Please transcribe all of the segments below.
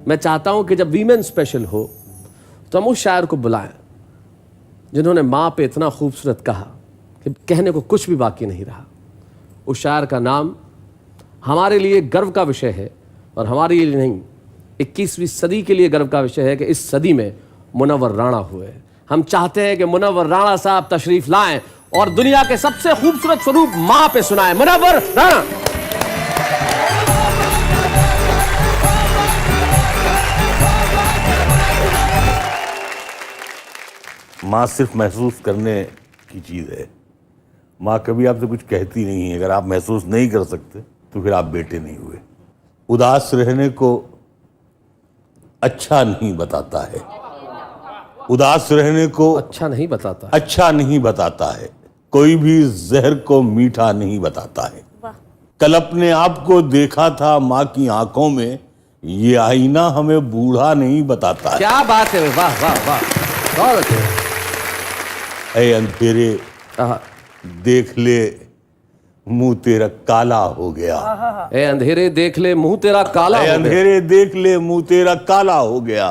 मैं चाहता हूं कि जब वीमेन स्पेशल हो तो हम उस शायर को बुलाएं जिन्होंने माँ पे इतना खूबसूरत कहा कि कहने को कुछ भी बाकी नहीं रहा। उस शायर का नाम हमारे लिए गर्व का विषय है और हमारे लिए नहीं, 21वीं सदी के लिए गर्व का विषय है कि इस सदी में मुनव्वर राणा हुए। हम चाहते हैं कि मुनव्वर राणा साहब तशरीफ लाएं और दुनिया के सबसे खूबसूरत स्वरूप माँ पे सुनाएं। मुनव्वर राणा। माँ सिर्फ महसूस करने की चीज़ है। माँ कभी आपसे कुछ कहती नहीं है। अगर आप महसूस नहीं कर सकते तो फिर आप बेटे नहीं हुए। उदास रहने को अच्छा नहीं बताता है। उदास रहने को अच्छा नहीं बताता। अच्छा नहीं बताता है। कोई भी जहर को मीठा नहीं बताता है। कल अपने आप को देखा था माँ की आंखों में, ये आईना हमें बूढ़ा नहीं बताता है। क्या बात है, वाह वाह वाह, बहुत अच्छे। ऐ अंधेरे देख ले मुंह तेरा काला हो गया। ए अंधेरे देख ले मुंह तेरा काला हो गया। अंधेरे देख ले मुंह तेरा काला हो गया।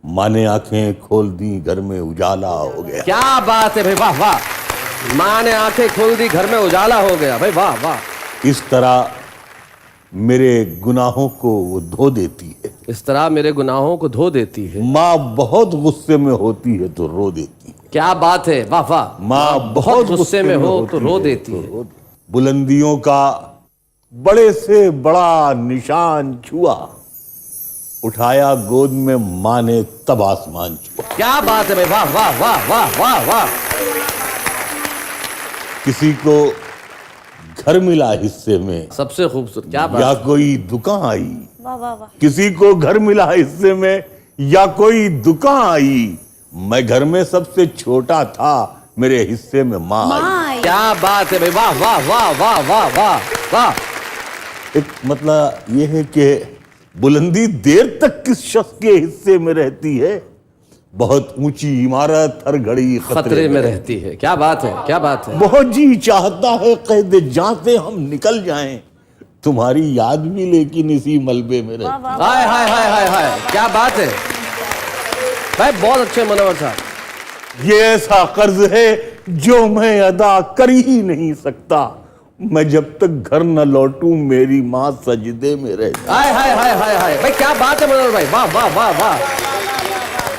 माँ ने आंखें खोल दी घर में उजाला हो गया। क्या बात है भाई, वाह वाह। माँ ने आंखें खोल दी घर में उजाला हो गया भाई, वाह वाह। इस तरह मेरे गुनाहों को वो धो देती है। इस तरह मेरे गुनाहों को धो देती है। माँ बहुत गुस्से में होती है तो रो देती है। क्या बात है, वाह वाह। माँ बहुत गुस्से में हो तो रो देती है। बुलंदियों का बड़े से बड़ा निशान छुआ, उठाया गोद में माँ ने तब आसमान छुआ। क्या बात है भाई, वाह वाह वाह वाह वाह वाह। किसी को घर मिला हिस्से में, सबसे खूबसूरत, क्या बात। या कोई दुकान आई। वाह वाह वाह। किसी को घर मिला हिस्से में या कोई दुकान आई। मैं घर में सबसे छोटा था, मेरे हिस्से में माँ आई। क्या बात है भाई, वाह वाह वाह वाह वाह वाह वाह। एक मतलब यह है कि बुलंदी देर तक किस शख्स के हिस्से में रहती है। बहुत ऊंची इमारत हर घड़ी खतरे में रहती है। क्या बात है, क्या बात है। बहुत जी चाहता है कैद जहां से हम निकल जाएं, तुम्हारी याद भी लेकिन इसी मलबे में रहती है। हाय हाय हाय हाय हाय, क्या बात है भाई, बहुत अच्छे मुनव्वर साहब। ये ऐसा कर्ज है जो मैं अदा कर ही नहीं सकता। मैं जब तक घर न लौटूं मेरी माँ सजदे में रहती। हाय हाय हाय हाय हाय भाई, क्या बात है मुनव्वर भाई, वाह वाह वाह वाह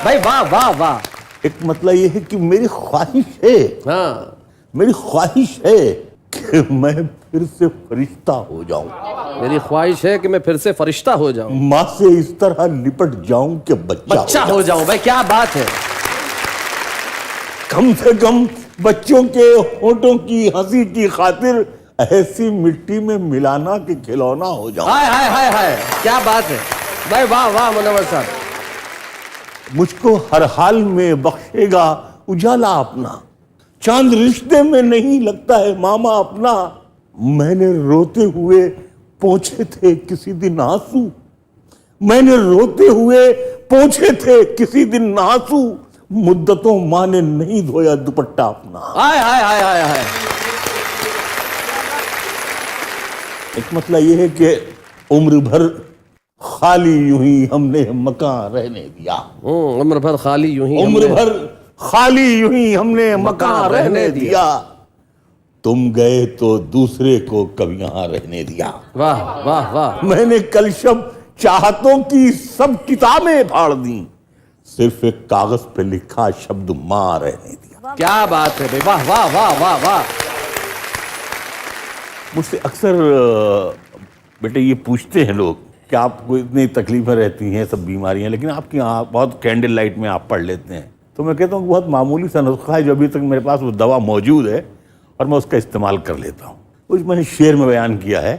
भाई, वाह वाह वाह। एक मतलब ये है कि मेरी ख्वाहिश है, हाँ, मेरी ख्वाहिश है कि मैं फिर से फरिश्ता हो जाऊं। मेरी ख्वाहिश है कि मैं फिर से फरिश्ता हो जाऊं, माँ से इस तरह लिपट जाऊं कि बच्चा हो जाऊं भाई, क्या बात है। कम से कम बच्चों के होठों की हंसी की खातिर ऐसी मिट्टी में मिलाना कि खिलौना हो जाऊं। हाय हाय हाय हाय, क्या बात है भाई, वाह वाह मुनव्वर साहब। मुझको हर हाल में बख्शेगा उजाला अपना, चांद रिश्ते में नहीं लगता है मामा अपना। मैंने रोते हुए पोंछे थे किसी दिन आंसू, मैंने रोते हुए पोंछे थे किसी दिन आंसू। मुद्दतों माँ ने नहीं धोया दुपट्टा अपना। हाय हाय हाय हाय हाय। एक मतलब यह है कि उम्र भर खाली यूं ही हमने मकान रहने दिया। उम्र भर खाली यूं ही, उम्र भर खाली यूं ही हमने मकान रहने दिया। तुम गए तो दूसरे को कब यहाँ रहने दिया। वाह वाह वाह। मैंने कल शब चाहतों की सब किताबें फाड़ दी, सिर्फ एक कागज पे लिखा शब्द माँ रहने दिया। क्या बात है भाई, वाह वाह वाह वाह वाह। मुझसे अक्सर बेटे ये पूछते हैं लोग कि आपको इतनी तकलीफें रहती हैं, सब बीमारियां, लेकिन आपकी यहाँ बहुत कैंडल लाइट में आप पढ़ लेते हैं। तो मैं कहता हूँ बहुत मामूली सा नुस्खा है जो अभी तक मेरे पास वो दवा मौजूद है और मैं उसका इस्तेमाल कर लेता हूँ। कुछ मैंने शेर में बयान किया है,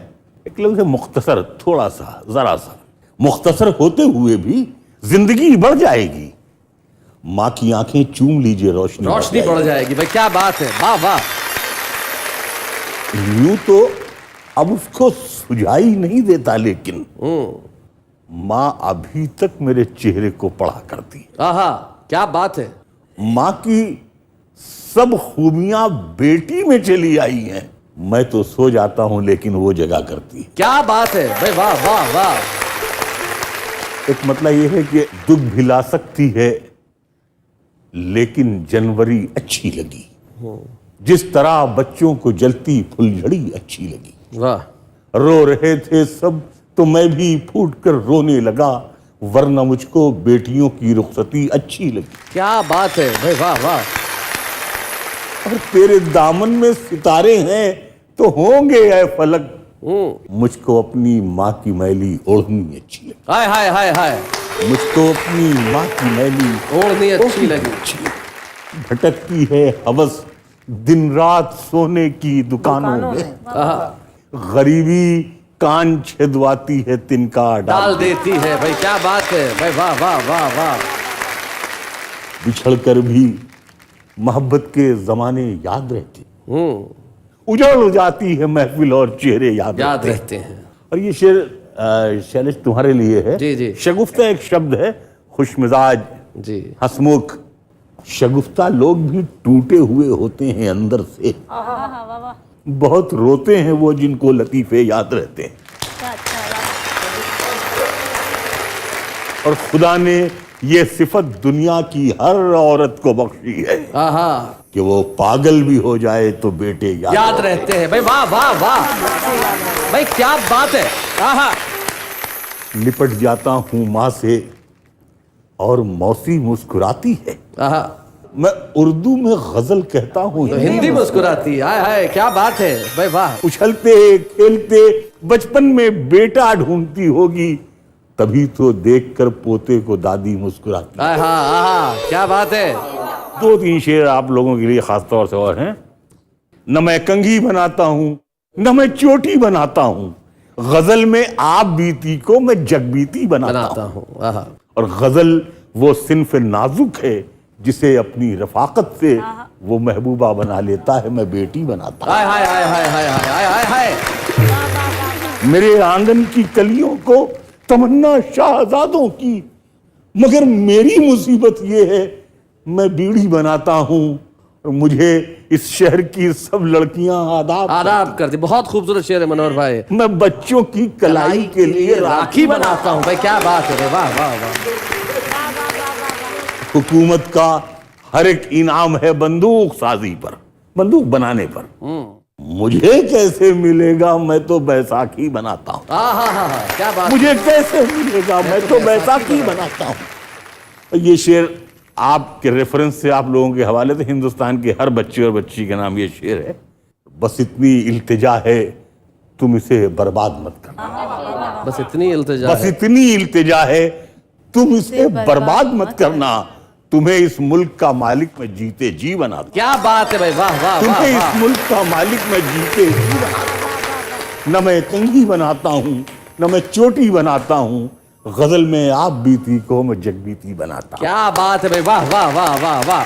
एक लफ्ज़ है मुख्तसर, थोड़ा सा, ज़रा सा। मुख्तसर होते हुए भी जिंदगी बढ़ जाएगी। माँ की आंखें चूम लीजिए, रोशनी बढ़ जाएगी भाई, क्या बात है, वाह वाह। यूं तो अब उसको सुझाई नहीं देता, लेकिन माँ अभी तक मेरे चेहरे को पढ़ा करती। आहा, क्या बात है। माँ की सब खूबियां बेटी में चली आई हैं। मैं तो सो जाता हूं लेकिन वो जगा करती है। क्या बात है भाई, वाह वाह वाह। एक मतलब ये है कि दुख भिला सकती है लेकिन जनवरी अच्छी लगी, जिस तरह बच्चों को जलती फुलझड़ी अच्छी लगी। वाह, रो रहे थे सब तो मैं भी फूट कर रोने लगा, वरना मुझको बेटियों की रुखसती अच्छी लगी। क्या बात है भाई, वाह वाह। और तेरे दामन में सितारे हैं तो होंगे ऐ फलक, मुझको अपनी माँ की मैली ओढ़नी अच्छी लगी। हाय हाय हाय हाय, मुझको अपनी माँ की मैली ओढ़नी अच्छी लगी। भटकती है हवस दिन रात सोने की दुकानों में, गरीबी कान छेदवाती है तिनका डाल देती है भाई, क्या बात है भाई, वाह वाह वाह वाह। बिछड़ कर भी मोहब्बत के जमाने याद रहते, उजड़ जाती है महफिल और चेहरे याद रहते हैं। और ये शेर शैलेश तुम्हारे लिए है। जी जी। शगुफ्ता एक शब्द है, खुशमिजाज, जी, हंसमुख। शगुफ्ता लोग भी टूटे हुए होते हैं अंदर से, बहुत रोते हैं वो जिनको लतीफे याद रहते हैं। और खुदा ने ये सिफत दुनिया की हर औरत को बख्शी है कि वो पागल भी हो जाए तो बेटे याद रहते हैं भाई, वाह वाह वाह भाई, क्या बात है। लिपट जाता हूं माँ से और मौसी मुस्कुराती है। मैं उर्दू में गजल कहता हूँ, तो हिंदी मुस्कुराती है। हाय हाय, क्या बात है भाई, वाह। उछलते खेलते बचपन में बेटा ढूंढती होगी, तभी तो देखकर पोते को दादी मुस्कुराती। क्या बात है। 2-3 शेर आप लोगों के लिए खास तौर से और हैं। न मैं कंघी बनाता हूँ न मैं चोटी बनाता हूँ, गजल में आप बीती को मैं जगबीती बनाता हूँ। और गजल वो सिन्फ नाजुक है जिसे अपनी रफाकत से वो महबूबा बना लेता है, मैं बेटी बनाता हूँ। हाय हाय हाय हाय हाय हाय हाय हाय। मेरे आंगन की कलियों को तमन्ना शाहजादों की, मगर मेरी मुसीबत ये है मैं बीड़ी बनाता हूँ और मुझे इस शहर की सब लड़कियां आदाब करती। बहुत खूबसूरत शेर है मनोहर भाई। मैं बच्चों की कलाई के लिए राखी बनाता हूँ भाई, क्या बात है, वाह वाह वाह। हुकूमत का हर एक इनाम है बंदूक साजी पर, बंदूक बनाने पर। मुझे कैसे मिलेगा, मैं तो बैसाखी बनाता हूँ। क्या बात। मुझे कैसे मिलेगा, मैं तो बैसाखी बनाता हूँ। ये शेर आपके रेफरेंस से आप लोगों के हवाले से हिंदुस्तान के हर बच्चे और बच्ची के नाम ये शेर है। बस इतनी इल्तिजा है तुम इसे बर्बाद मत करना, बस इतनी इल्तिजा, बस इतनी इल्तिजा है तुम इसे बर्बाद मत करना, तुम्हें इस मुल्क का मालिक मैं जीते जी बनाता। क्या बात है भाई, वाह वाह। तुम्हें इस मुल्क का मालिक मैं जीते जी बनाता। न मैं कंघी बनाता हूँ न मैं चोटी बनाता हूँ, गजल में आप बीती को मैं जगबीती बनाता। क्या बात है भाई, वाह वाह वाह वाह वाह।